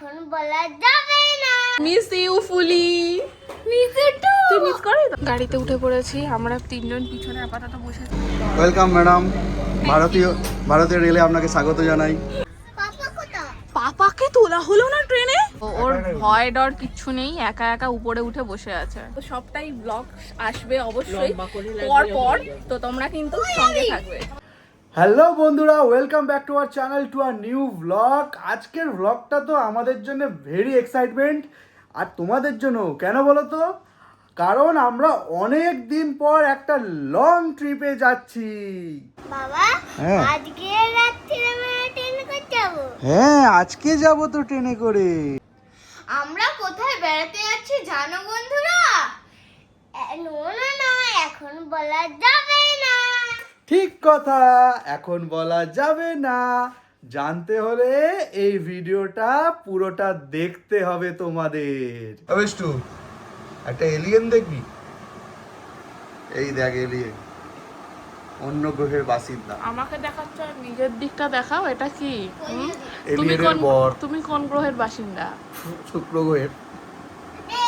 এখন বলা যাবে না। Miss you Phuli. Miss you too. তুই মিস করে তো? গাড়িতে উঠে পড়েছি আমরা তিনজন, পিছনে আপাতত বসে আছি। ওয়েলকাম ম্যাডাম, ভারতীয় রেলে আপনাকে স্বাগত জানাই। পাপা কোথা? পাপাকে তোলা হলো না ট্রেনে। ওর ভয় ডর কিচ্ছু নেই, একা একা উপরে উঠে বসে আছে। তো সবটাই ব্লগ আসবে অবশ্যই পর পর, তো তোমরা কিন্তু সঙ্গে থাকবে। হ্যালো বন্ধুরা, welcome back to our channel, to our new vlog. আজকের ব্লগটা তো আমাদের জন্য ভেরি এক্সাইটমেন্ট, আর তোমাদের জন্য কেন বলো তো? কারণ আমরা অনেক দিন পর একটা লং ট্রিপে যাচ্ছি। বাবা হ্যাঁ। আজকে রাত্রে আমরা ট্রেনে করে যাব। হ্যাঁ, আজকে যাব তো ট্রেনে করে। আমরা কোথায় বেড়াতে যাচ্ছি জানো বন্ধুরা? না এখন বলা যাবে না। ঠিক কথা, এখন বলা যাবে না। জানতে হলে এই ভিডিওটা পুরোটা দেখতে হবে তোমাদের। অবশ্যই একটা এলিয়েন দেখবি? এই দেখ এলিয়েন, অন্য গ্রহের বাসিন্দা। আমাকে দেখাচ্ছ, নিজের দিকটা দেখাও। এটা কি? এলিয়েনের বর। তুমি কোন গ্রহের বাসিন্দা? শুক্র গ্রহের।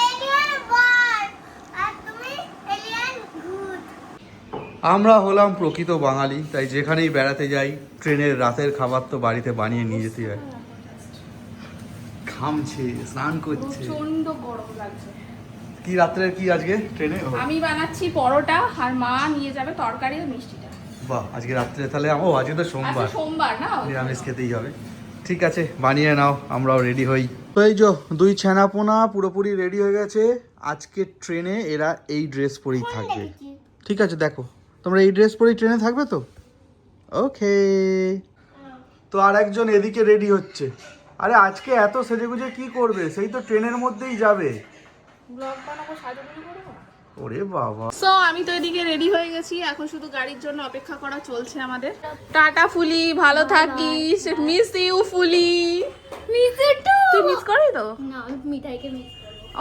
এলিয়েন বল আর তুমি এলিয়েন ভূত। আমরা হলাম প্রকৃত বাঙালি, তাই যেখানেই বেড়াতে যাই ট্রেনের রাতের খাবার তো বাড়িতে বানিয়ে নিয়ে যেতে হয়। ঘামছে, স্নান করছে। প্রচন্ড গরম লাগছে। কি রাত্রের কি আজকে ট্রেনে? আমি বানাচ্ছি পরোটা, আর মা নিয়ে যাবে তরকারি আর মিষ্টিটা। বাহ, আজকে রাত্রে তাহলে আজকে তো সোমবার, আজকে সোমবার না? নিরামিষ খেতেই হবে। ঠিক আছে, বানিয়ে নাও, আমরাও রেডি হই। তো এই যে দুই ছানাপোনা পুরোপুরি রেডি হয়ে গেছে। আজকে ট্রেনে এরা এই ড্রেস পরেই থাকবে। ঠিক আছে, দেখো তোমরা এই ড্রেস পরেই ট্রেনে থাকবে তো? ওকে। তো আর একজন এদিকে রেডি হচ্ছে। আরে আজকে এত সেজেগুজে কি করবে? সেই তো ট্রেনের মধ্যেই যাবে। ব্লগ বানাবো, সাজুগুজু করবো। ওরে বাবা। সো আমি তো এদিকে রেডি হয়ে গেছি, এখন শুধু গাড়ির জন্য অপেক্ষা করা চলছে আমাদের। টাটা ফুলি, ভালো থাকিস। Miss you Phuli. Miss you too. তুই মিস করবি তো? না মিঠাইকে মিস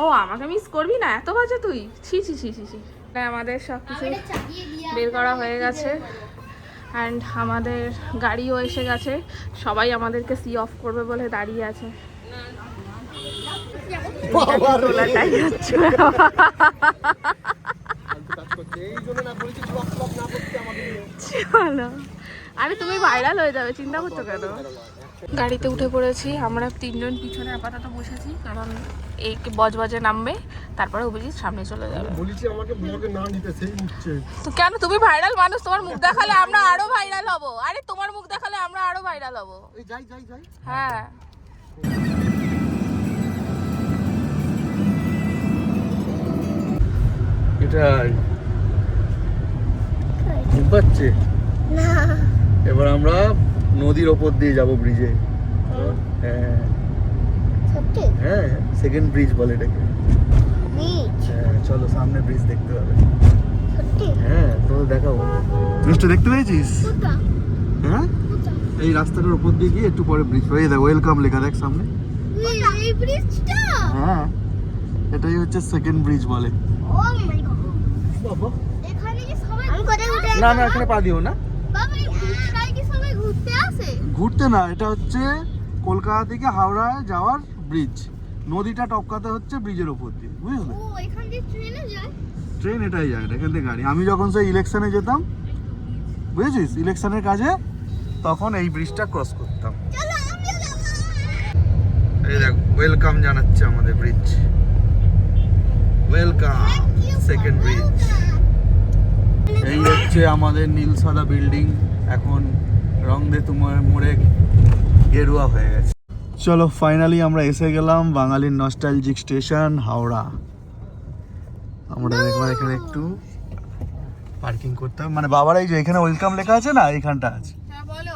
ও আমাকে মিস করবি না? এত বাজে তুই? ছি ছি ছি ছি ছি। আমাদের সব কিছু বের করা হয়ে গেছে, অ্যান্ড আমাদের গাড়িও এসে গেছে। সবাই আমাদেরকে সি অফ করবে বলে দাঁড়িয়ে আছে। তোলাটাই হচ্ছে। চলো, আরে তুমি ভাইরাল হয়ে যাবে, চিন্তা করছো কেন? গাড়িতে উঠে পড়েছি আমরা তিনজন, পিছনে আপাতত বসেছি, কারণ এই বজবজে নামবে, তারপরে অভিজিৎ সামনে চলে যাবে। বলেছি আমাকে ব্লগে না নিতে, সেই উঠছে। তো কেন? তুমি ভাইরাল মানুষ, তোমার মুখ দেখালে আমরা আরো ভাইরাল হব। আরে তোমার মুখ দেখালে আমরা আরো ভাইরাল হব। এই যাই যাই যাই। হ্যাঁ, এটাই পাচ্ছে। না এবার আমরা নদীর ওপর দিয়ে যাব ব্রিজে। হ্যাঁ সত্যি হ্যাঁ, সেকেন্ড ব্রিজ বলে এটাকে। মিচ হ্যাঁ, চলো সামনে ব্রিজ দেখতে হবে। সত্যি হ্যাঁ, তো দেখাবো। ব্রিজটা দেখতে পেয়েছিস? কোথা হ্যাঁ, কোথা এই রাস্তাটার ওপর দিয়ে গিয়ে একটু পরে ব্রিজ হয়ে দেখ, ওয়েলকাম লেখা দেখ সামনে। এই ব্রিজটা? হ্যাঁ, এটাই হচ্ছে সেকেন্ড ব্রিজ বলে। ও মাই গড বাবা, এখানে কি সবাই আমি কোথায় উঠে না না, এখানে পা দিও না। বাবা এই ব্রিজটায় কি সবাই ঘুরতে আসে? ঘুরতে না, এটা হচ্ছে কলকাতা থেকে হাওড়ায় যাওয়ার ব্রিজ। নদীটা টপকাতে হচ্ছে ব্রিজের ওপর দিয়ে, বুঝলে? ও এখান দিয়ে ট্রেনে যায়? ট্রেন এটাই যায় না, এখান থেকে গাড়ি। আমি যখন সেই ইলেকশনে যেতাম, বুঝেছিস, ইলেকশনের কাজে, তখন এই ব্রিজটা ক্রস করতাম। চলো আমিও যাব। এই দেখ, ওয়েলকাম জানাচ্ছে আমাদের ব্রিজ। Welcome second bridge. এই হচ্ছে আমাদের নীল সাদা বিল্ডিং, এখন রং দে তোমার মোড়ে গেরুয়া হয়ে গেছে। চলো ফাইনালি আমরা এসে গেলাম বাঙালির নস্টালজিক স্টেশন হাওড়া। আমরা দেখলাম এখানে একটু পার্কিং করতে হবে, মানে বাবার এই যে এখানে ওয়েলকাম লেখা আছে না, এইখানটা আছে। হ্যাঁ বলো।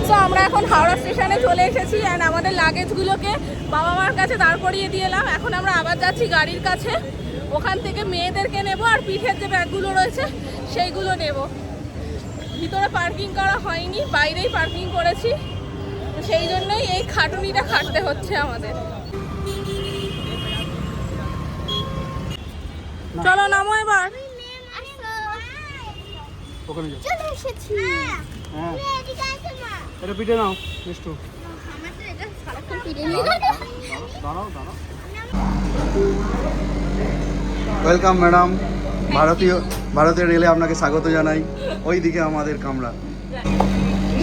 তো আমরা এখন হাওড়া স্টেশনে চলে এসেছি, অ্যান্ড আমাদের লাগেজগুলোকে বাবা মার কাছে দাঁড় করিয়ে দিয়ে এলাম। এখন আমরা আবার যাচ্ছি গাড়ির কাছে, ওখান থেকে মেয়েদেরকে নেব, আর পিঠের যে ব্যাগগুলো রয়েছে সেইগুলো নেব। ভিতরে পার্কিং করা হয়নি, বাইরেই পার্কিং করেছি, সেই জন্যই এই খাটুনিটা খাটতে হচ্ছে আমাদের। চলো নামো এবার। ওখানে যাও। চলে এসেছি। হ্যাঁ, এদিকে আসো না। এটা পিঠে নাও মিষ্টু। আমার তো এটা সারাক্ষণ ওয়েলকাম ম্যাডাম, ভারতীয় রেলে আপনাকে স্বাগত জানাই। ওইদিকে আমাদের কামরা।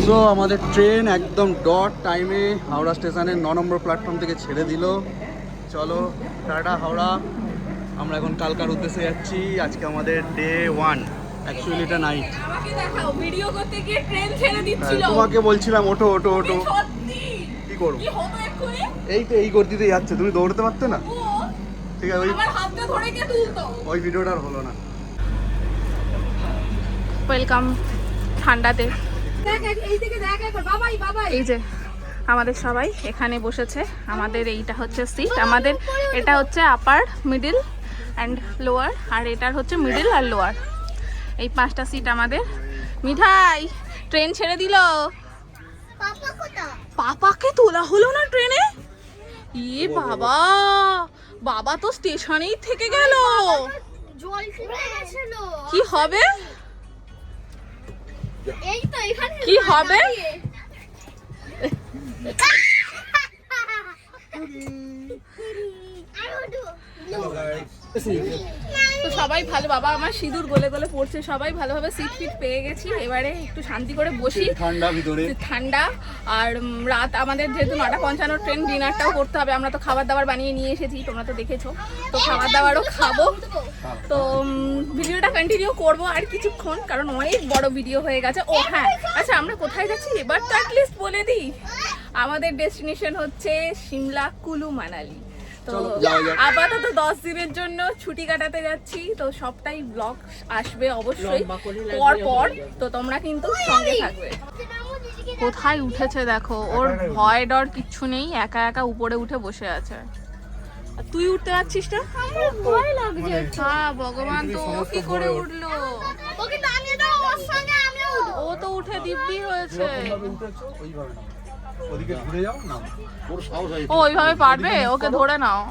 সো আমাদের ট্রেন একদম ডট টাইমে হাওড়া স্টেশনের 9 নম্বর প্ল্যাটফর্ম থেকে ছেড়ে দিল। চলো টাটা হাওড়া। আমরা এখন কালকার উদ্দেশ্যে যাচ্ছি। আজকে আমাদের ডে 1, অ্যাকচুয়ালি এটা নাইট। আমাকে দেখাও ভিডিও করতে গিয়ে ট্রেন ছেড়ে দিচ্ছিল। তোমাকে বলছিলাম ওঠো ওঠো ওঠো। সত্যি কি করবো? কি হতো এক্ষুনি? এই তো এই গতিতে যাচ্ছে, তুমি দৌড়তে পারতে না? ও ঠিক আছে, আমার হাতটা ধরে কে তুলতো? ওই ভিডিওটা আর হলো না। ওয়েলকাম ঠান্ডাতে। এই যে আমাদের সবাই এখানে বসেছে। আমাদের এইটা হচ্ছে সিট, আমাদের এটা হচ্ছে আপার, মিডিল অ্যান্ড লোয়ার, আর এটার হচ্ছে মিডিল আর লোয়ার। এই 5টা সিট আমাদের। মিঠাই ট্রেন ছেড়ে দিল। পাপাকে তোলা হলো না ট্রেনে? ইয়ে বাবা, বাবা তো স্টেশনেই থেকে গেল। জল ফুটে গেছিল। কি হবে? এই তো এখানে কি হবে? তো সবাই ভালো, বাবা আমার সিঁদুর গলে গলে পড়ছে, সবাই ভালোভাবে সিট ফিট পেয়ে গেছি। এবারে একটু শান্তি করে বসি। ঠান্ডা ভিতরে, ঠান্ডা। আর রাত আমাদের যেহেতু 9:55 ট্রেন, ডিনারটাও করতে হবে। আমরা তো খাবার দাবার বানিয়ে নিয়ে এসেছি, তোমরা তো দেখেছো। তো খাবার দাবারও খাবো। তো ভিডিওটা কন্টিনিউ করব আর কিছুক্ষণ, কারণ অনেক বড় ভিডিও হয়ে গেছে। ও হ্যাঁ, আচ্ছা আমরা কোথায় যাচ্ছি এবার তো অ্যাটলিস্ট বলে দিই। আমাদের ডেস্টিনেশন হচ্ছে সিমলা, কুলু, মানালি। তো আপাতত 10 দিনের জন্য ছুটি কাটাতে যাচ্ছি। তো সবটাই ব্লগ আসবে অবশ্যই পর পর, তো তোমরা কিন্তু সঙ্গে থাকবে। কোথায় উঠেছে দেখো, ওর ভয় ডর কিচ্ছু নেই, একা একা উপরে উঠে বসে আছে। আর তুই উঠতে পারছিস না? ভয় লাগছে। হ্যাঁ ভগবান, তো ও কি করে উঠলো? ওকে নামিয়ে দাও, ওর সঙ্গে আমিও উঠবো। ও তো উঠে দিব্যি হয়েছে। ওইভাবে না, ওদিকে ঘুরে যাও না, ওর সাহস আছে। ও ওইভাবে পারবে? ওকে ধরে নাও।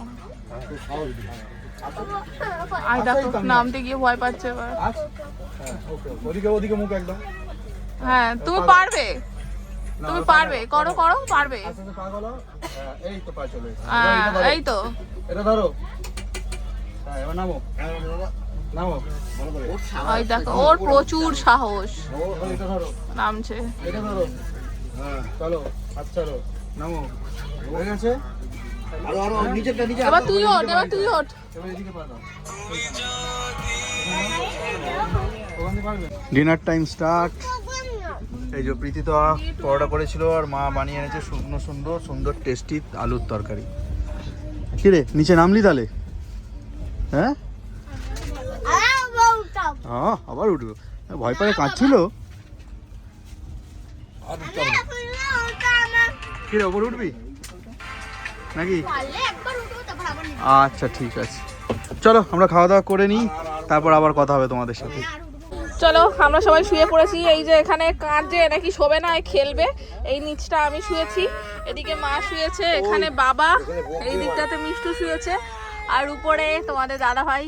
আই দেখো নামতে গিয়ে ভয় পাচ্ছে এবার। ওদিকে ওদিকে মুখ একদম। হ্যাঁ তুমি পারবে, তুমি পারবে, করো করো, পারবে। এই তো পা চলে এসেছে। এই তো এটা ধরো। হ্যাঁ এবার নামো, নামো। ওই দেখো ওর প্রচুর সাহস। এটা ধরো, নামছে। এটা ধরো। হ্যাঁ চলো, হাত ছাড়ো, নামো। হয়ে গেছে? আরো আরো নিচেরটা নিচে। এবার তুই ওঠ, এবার তুই ওঠ। এবার এদিকে পা দাও। Dinner time start. এই যে প্রীতি তো পরোটা করেছিল আর মা বানিয়ে এনেছে শুকনো সুন্দর সুন্দর টেস্টি আলুর তরকারি। কি রে নিচে নামলি তাহলে? হ্যাঁ হ্যাঁ আবার উঠবো, ভয় পায় কাঁদছিল। কি রে ওপর উঠবি নাকি? আচ্ছা ঠিক আছে, চলো আমরা খাওয়া দাওয়া করে নিই, তারপর আবার কথা হবে তোমাদের সাথে। চলো আমরা সবাই শুয়ে পড়েছি। এই যে এখানে কাঁদছে নাকি, শোবে না, খেলবে। এই নিচটা আমি শুয়েছি, এদিকে মা শুয়েছে, এখানে বাবা, এই দিকটাতে মিষ্টু শুয়েছে, আর উপরে তোমাদের দাদা ভাই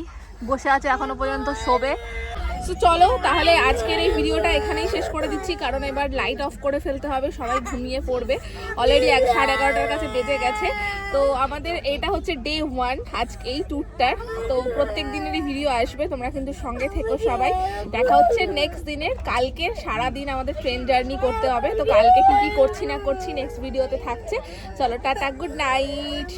বসে আছে, এখনো পর্যন্ত শোবে। তো চলো তাহলে আজকের এই ভিডিওটা এখানেই শেষ করে দিচ্ছি, কারণ এবার লাইট অফ করে ফেলতে হবে, সবাই ঘুমিয়ে পড়বে। অলরেডি 11:30 কাছে বেজে গেছে। তো আমাদের এটা হচ্ছে ডে 1 আজকে এই ট্যুরটার। তো প্রত্যেক দিনেরই ভিডিও আসবে, তোমরা কিন্তু সঙ্গে থেকো সবাই। দেখা হচ্ছে নেক্সট দিনের। কালকে সারাদিন আমাদের ট্রেন জার্নি করতে হবে, তো কালকে কি কি করছি না করছি নেক্সট ভিডিওতে থাকছে। চলো টাটা, গুড নাইট।